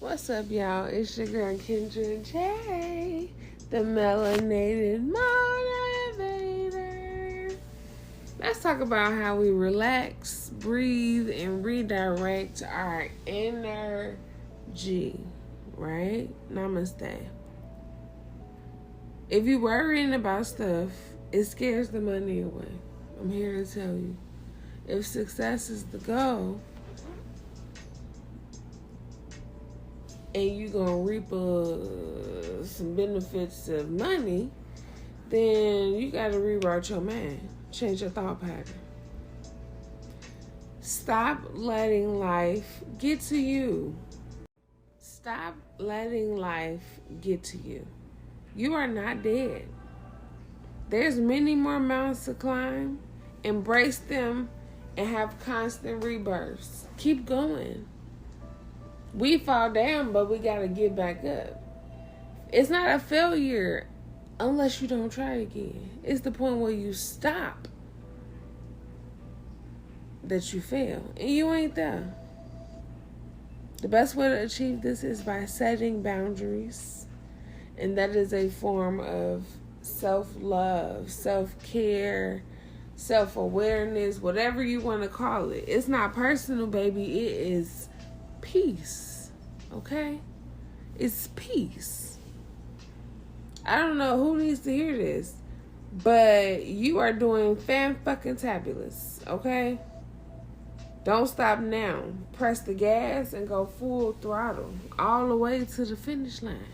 What's up, y'all? It's your girl Kendra J, the melanated motivator. Let's talk about how we relax, breathe, and redirect our energy, right? Namaste. If you're worrying about stuff, it scares the money away. I'm here to tell you. If success is the goal, and you're going to reap some benefits of money, then you got to reroute your mind. Change your thought pattern. Stop letting life get to you. Stop letting life get to you. You are not dead. There's many more mountains to climb. Embrace them and have constant rebirths. Keep going. We fall down, but we got to get back up. It's not a failure unless you don't try again. It's the point where you stop that you fail. And you ain't there. The best way to achieve this is by setting boundaries. And that is a form of self-love, self-care, self-awareness, whatever you want to call it. It's not personal, baby. It is peace, okay? It's peace. I don't know who needs to hear this, but you are doing fan-fucking-tabulous, okay? Don't stop now. Press the gas and go full throttle all the way to the finish line.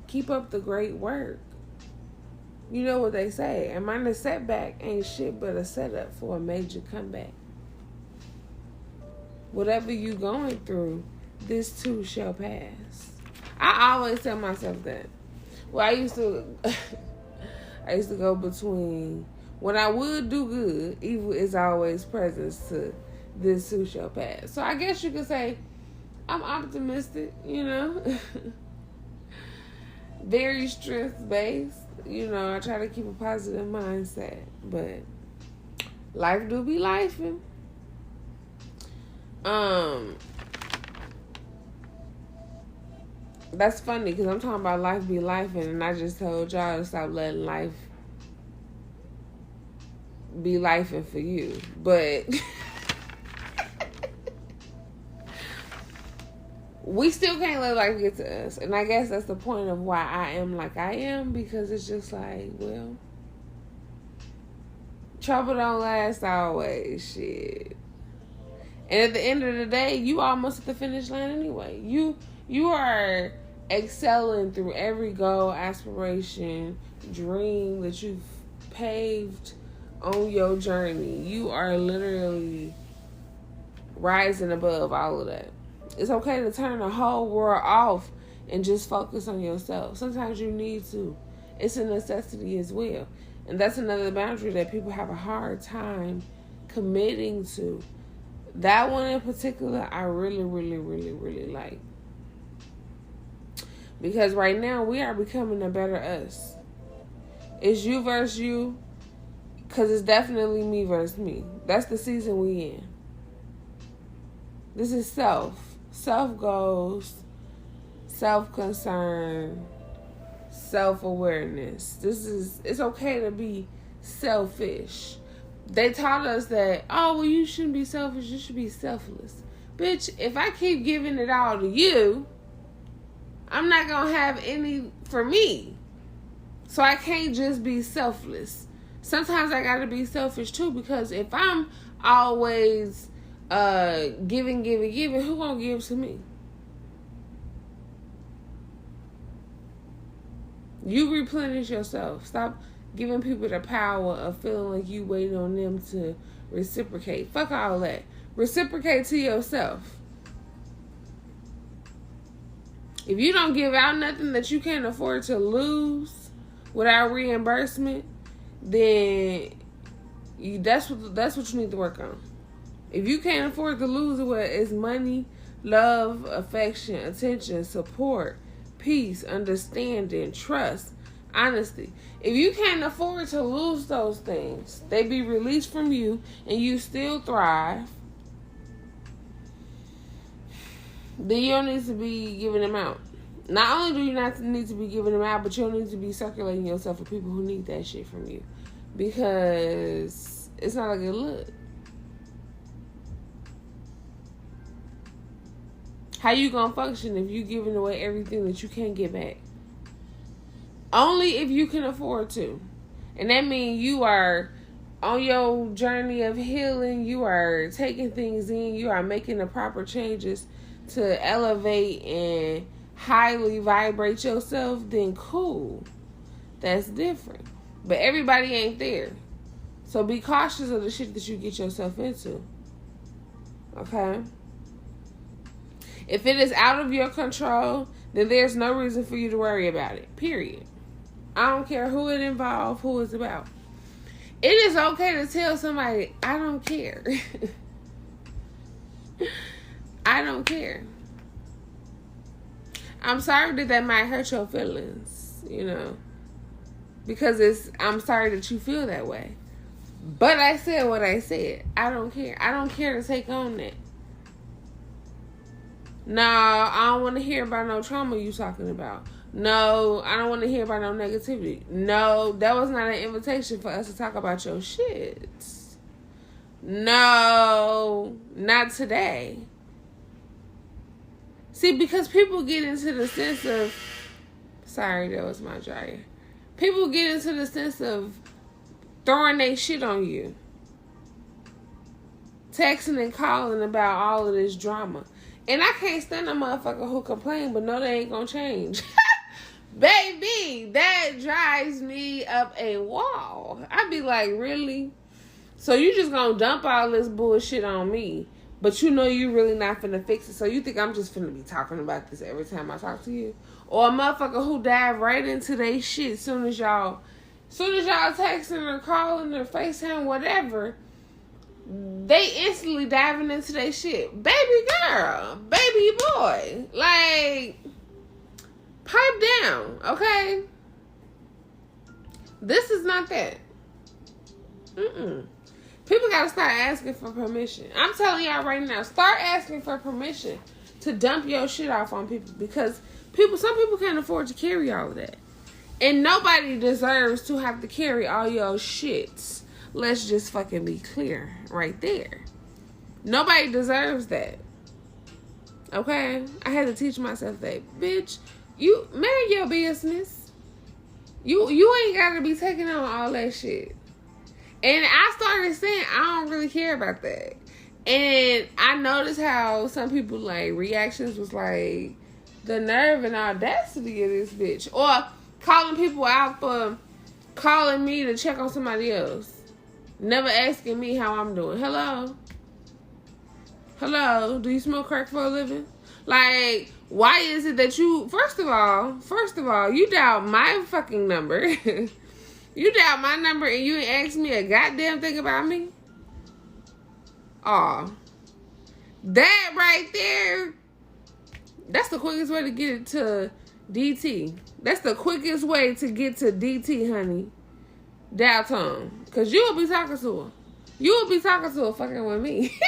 Keep up the great work. You know what they say, a minor setback ain't shit but a setup for a major comeback. Whatever you going through, this too shall pass. I always tell myself that. Well, I used to go between when I would do good, evil is always present, to this too shall pass. So I guess you could say I'm optimistic, you know. Very strength-based. You know, I try to keep a positive mindset. But life do be lifing. That's funny because I'm talking about life be life, and I just told y'all to stop letting life be lifing for you. But we still can't let life get to us. And I guess that's the point of why I am like I am, because it's just like, well, trouble don't last always, shit. And at the end of the day, you almost at the finish line anyway. You are excelling through every goal, aspiration, dream that you've paved on your journey. You are literally rising above all of that. It's okay to turn the whole world off and just focus on yourself. Sometimes you need to. It's a necessity as well. And that's another boundary that people have a hard time committing to. That one in particular, I really, really, really, really like. Because right now, we are becoming a better us. It's you versus you, because it's definitely me versus me. That's the season we in. This is self. Self goals, self-concern, self-awareness. It's okay to be selfish. They taught us that, oh, well, you shouldn't be selfish, you should be selfless. Bitch, if I keep giving it all to you, I'm not going to have any for me. So I can't just be selfless. Sometimes I got to be selfish too, because if I'm always giving, who going to give to me? You replenish yourself. Stop giving people the power of feeling like you waiting on them to reciprocate. Fuck all that. Reciprocate to yourself. If you don't give out nothing that you can't afford to lose without reimbursement, then that's what you need to work on. If you can't afford to lose it, whether it's money, love, affection, attention, support, peace, understanding, trust, honesty. If you can't afford to lose those things, they be released from you and you still thrive, then you don't need to be giving them out. Not only do you not need to be giving them out, but you don't need to be circulating yourself with people who need that shit from you. Because it's not a good look. How you gonna function if you giving away everything that you can't get back? Only if you can afford to. And that means you are on your journey of healing. You are taking things in. You are making the proper changes to elevate and highly vibrate yourself. Then cool. That's different. But everybody ain't there. So be cautious of the shit that you get yourself into. Okay? If it is out of your control, then there's no reason for you to worry about it. Period. I don't care who it involves, who it's about. It is okay to tell somebody, I don't care. I don't care. I'm sorry that might hurt your feelings, you know. Because I'm sorry that you feel that way. But I said what I said. I don't care. I don't care to take on that. No, I don't want to hear about no trauma you talking about. No, I don't want to hear about no negativity. No, that was not an invitation for us to talk about your shit. No, not today. See, because people get into the sense of... Sorry, that was my dryer. People get into the sense of throwing their shit on you. Texting and calling about all of this drama. And I can't stand a motherfucker who complain, but no, they ain't gonna change. Baby, that drives me up a wall. I be like, really? So you just gonna dump all this bullshit on me, but you know you really not finna fix it. So you think I'm just finna be talking about this every time I talk to you? Or a motherfucker who dive right into they shit soon as y'all texting or calling or FaceTime, whatever. They instantly diving into their shit. Baby girl, baby boy, like, pipe down, okay? This is not that. People gotta start asking for permission. I'm telling y'all right now, start asking for permission to dump your shit off on people, because some people can't afford to carry all of that. And nobody deserves to have to carry all your shits. Let's just fucking be clear right there. Nobody deserves that. Okay? I had to teach myself that. Bitch, you mind your business. You ain't gotta be taking on all that shit. And I started saying I don't really care about that. And I noticed how some people like reactions was like the nerve and audacity of this bitch. Or calling people out for calling me to check on somebody else. Never asking me how I'm doing. Hello? Hello? Do you smoke crack for a living? Like, why is it that you... First of all, you dialed my fucking number. You dialed my number and you ain't asked me a goddamn thing about me? Aw. That right there, that's the quickest way to get it to DT. That's the quickest way to get to DT, honey. Dial tone. Because you will be talking to her. You will be talking to her fucking with me.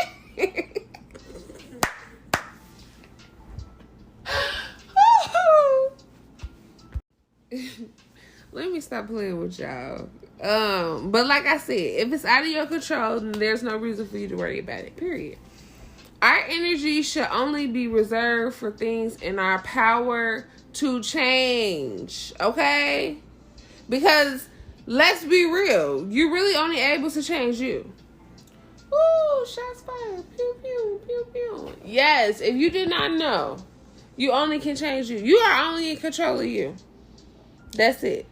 Let me stop playing with y'all. But like I said, if it's out of your control, then there's no reason for you to worry about it. Period. Our energy should only be reserved for things in our power to change. Okay? Because... let's be real. You're really only able to change you. Ooh, shots fired. Pew, pew, pew, pew. Yes, if you did not know, you only can change you. You are only in control of you. That's it.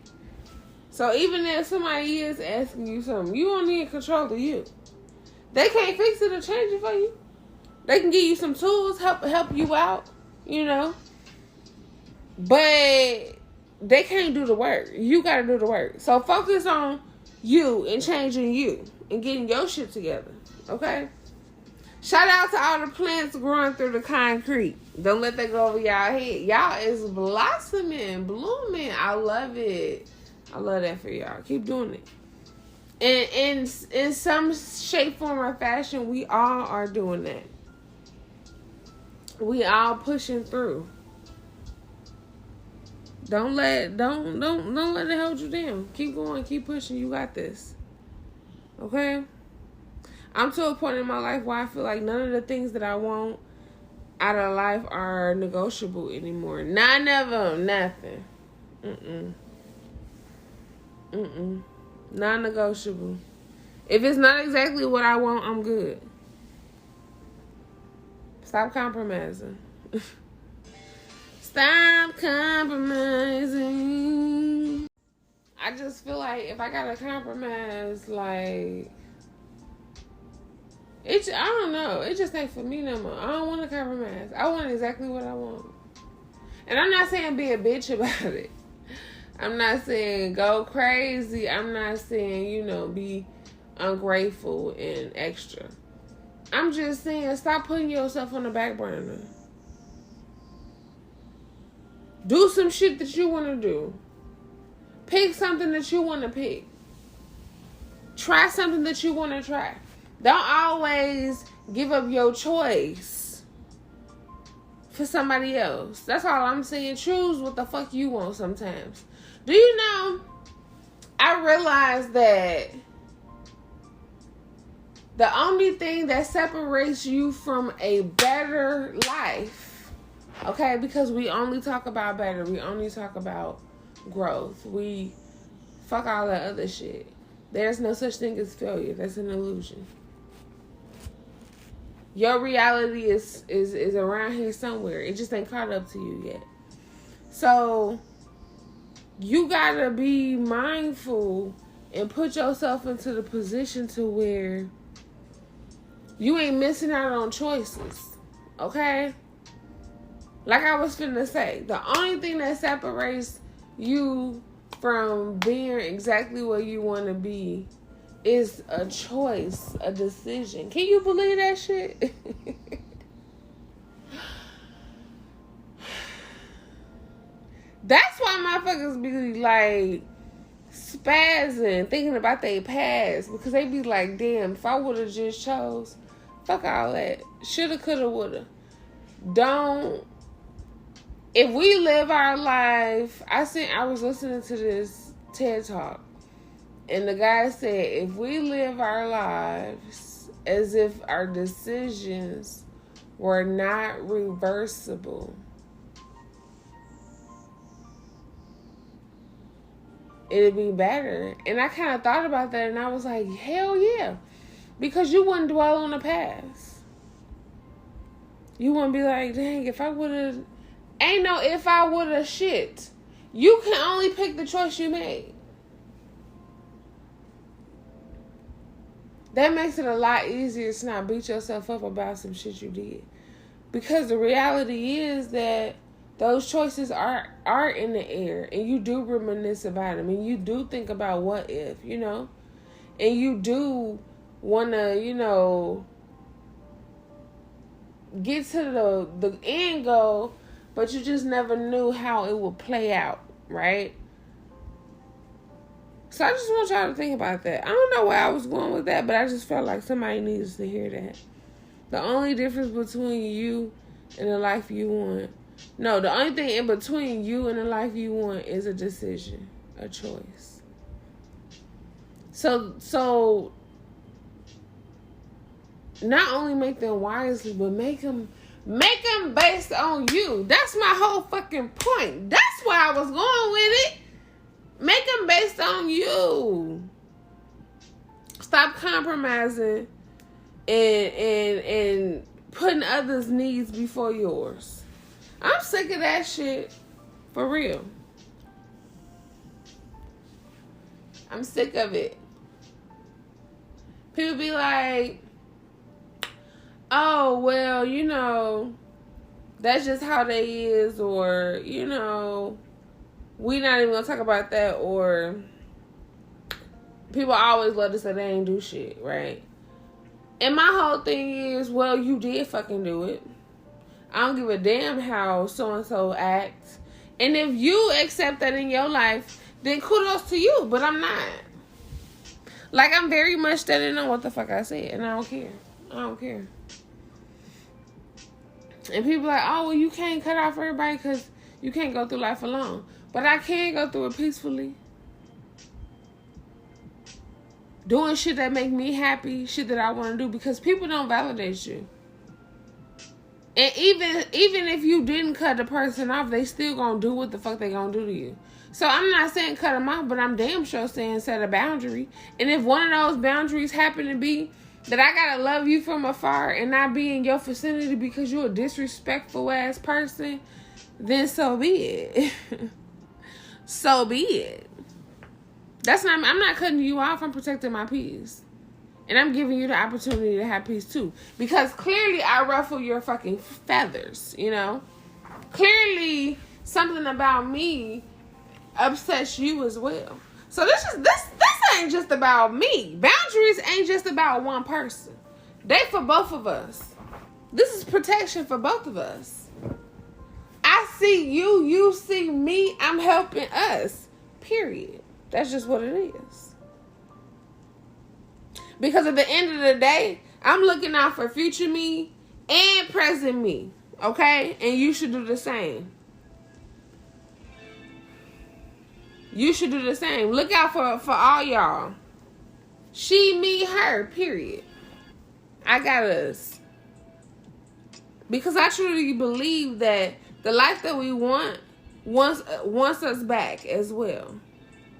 So even if somebody is asking you something, you only in control of you. They can't fix it or change it for you. They can give you some tools, help you out, you know. But... they can't do the work. You gotta do the work. So focus on you and changing you and getting your shit together. Okay? Shout out to all the plants growing through the concrete. Don't let that go over y'all head. Y'all is blossoming, blooming. I love it. I love that for y'all. Keep doing it. And in some shape, form, or fashion, we all are doing that. We all pushing through. Don't let it hold you down. Keep going, keep pushing. You got this. Okay? I'm to a point in my life where I feel like none of the things that I want out of life are negotiable anymore. None of them. Nothing. Non-negotiable. If it's not exactly what I want, I'm good. Stop compromising. Stop compromising. I just feel like if I gotta compromise, like, I don't know. It just ain't for me no more. I don't want to compromise. I want exactly what I want. And I'm not saying be a bitch about it. I'm not saying go crazy. I'm not saying, be ungrateful and extra. I'm just saying stop putting yourself on the back burner. Do some shit that you want to do. Pick something that you want to pick. Try something that you want to try. Don't always give up your choice for somebody else. That's all I'm saying. Choose what the fuck you want sometimes. Do you know, I realized that the only thing that separates you from a better life, okay, because we only talk about better. We only talk about growth. We fuck all that other shit. There's no such thing as failure. That's an illusion. Your reality is around here somewhere. It just ain't caught up to you yet. So you gotta be mindful and put yourself into the position to where you ain't missing out on choices. Okay? Like I was finna say, the only thing that separates you from being exactly where you want to be is a choice, a decision. Can you believe that shit? That's why motherfuckers be like spazzing, thinking about their past, because they be like, damn, if I would have just chose, fuck all that. Shoulda, coulda, woulda. If we live our life, I was listening to this TED Talk, and the guy said, if we live our lives as if our decisions were not reversible, it'd be better. And I kind of thought about that, and I was like, hell yeah. Because you wouldn't dwell on the past. You wouldn't be like, dang, if I would have... Ain't no if I would have shit. You can only pick the choice you made. That makes it a lot easier to not beat yourself up about some shit you did. Because the reality is that those choices are in the air. And you do reminisce about them. And you do think about what if, And you do want to, get to the end goal. But you just never knew how it would play out, right? So I just want y'all to think about that. I don't know where I was going with that, but I just felt like somebody needs to hear that. The only difference between you and the life you want. No, the only thing in between you and the life you want is a decision, a choice. So not only make them wisely, but make them based on you. That's my whole fucking point. That's where I was going with it. Make them based on you. Stop compromising and putting others' needs before yours. I'm sick of that shit. For real. I'm sick of it. People be like, oh, well, that's just how they is, or, we not even gonna talk about that, or people always love to say they ain't do shit, right? And my whole thing is, well, you did fucking do it. I don't give a damn how so-and-so acts. And if you accept that in your life, then kudos to you, but I'm not. Like, I'm very much standing on what the fuck I said, and I don't care. And people are like, oh, well, you can't cut off everybody because you can't go through life alone. But I can go through it peacefully. Doing shit that make me happy, shit that I want to do, because people don't validate you. And even if you didn't cut the person off, they still gonna do what the fuck they gonna do to you. So I'm not saying cut them off, but I'm damn sure saying set a boundary. And if one of those boundaries happen to be that I gotta love you from afar and not be in your vicinity because you're a disrespectful ass person, then so be it. So be it. I'm not cutting you off. I'm protecting my peace. And I'm giving you the opportunity to have peace too. Because clearly I ruffle your fucking feathers, you know? Clearly something about me upsets you as well. So this ain't just about me. Boundaries ain't just about one person. They for both of us. This is protection for both of us. I see you, you see me, I'm helping us. Period. That's just what it is. Because at the end of the day, I'm looking out for future me and present me. Okay? And you should do the same. You should do the same. Look out for all y'all. She, me, her. Period. I got us. Because I truly believe that the life that we want wants us back as well.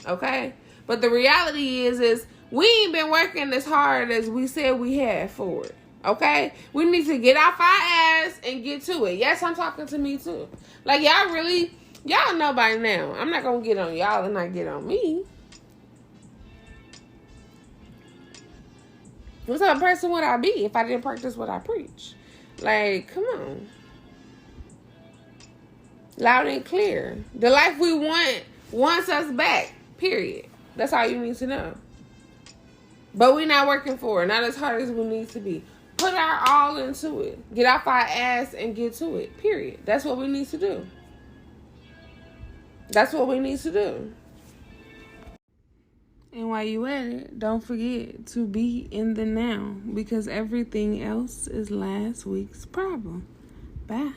Okay? But the reality is we ain't been working as hard as we said we had for it. Okay? We need to get off our ass and get to it. Yes, I'm talking to me too. Like, y'all know by now. I'm not going to get on y'all and not get on me. What type of person would I be if I didn't practice what I preach? Like, come on. Loud and clear. The life we want wants us back. Period. That's all you need to know. But we're not working for it. Not as hard as we need to be. Put our all into it. Get off our ass and get to it. Period. That's what we need to do. That's what we need to do. And while you at it, don't forget to be in the now. Because everything else is last week's problem. Bye.